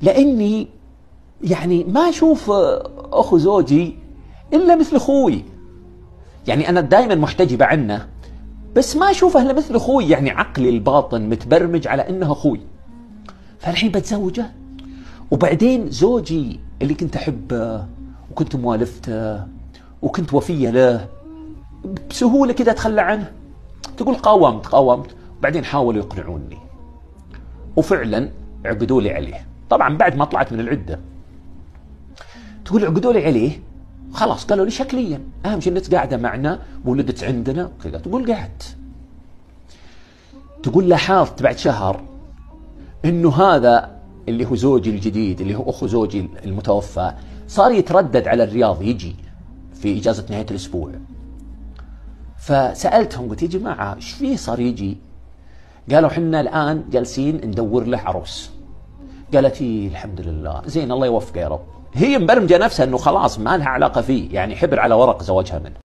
لاني يعني ما اشوف اخو زوجي الا مثل اخوي. يعني انا دائما محتجبه عنه، بس ما اشوفه الا مثل اخوي. يعني عقلي الباطن متبرمج على انه اخوي. فالحين بتزوجه، وبعدين زوجي اللي كنت احبه وكنت موالفته وكنت وفيه له، بسهوله كذا اتخلى عنه. تقول قاومت، وبعدين حاولوا يقنعوني، وفعلا عقدوا لي عليه. طبعا بعد ما طلعت من العده. تقول عقدوا لي عليه، خلاص قالوا لي شكليا اهم شيء انك قاعده معنا ولدت عندنا كذا. تقول قعدت. تقول لاحظت بعد شهر انه هذا اللي هو زوجي الجديد، اللي هو اخو زوجي المتوفى، صار يتردد على الرياض، يجي في اجازه نهايه الاسبوع. فسالتهم قلت يا جماعه ايش فيه صار يجي؟ قالوا حنا الان جالسين ندور له عروس. قالت إيه الحمد لله، زين الله يوفقه يا رب. هي مبرمجه نفسها انه خلاص ما لها علاقه فيه، يعني حبر على ورق زواجها منه.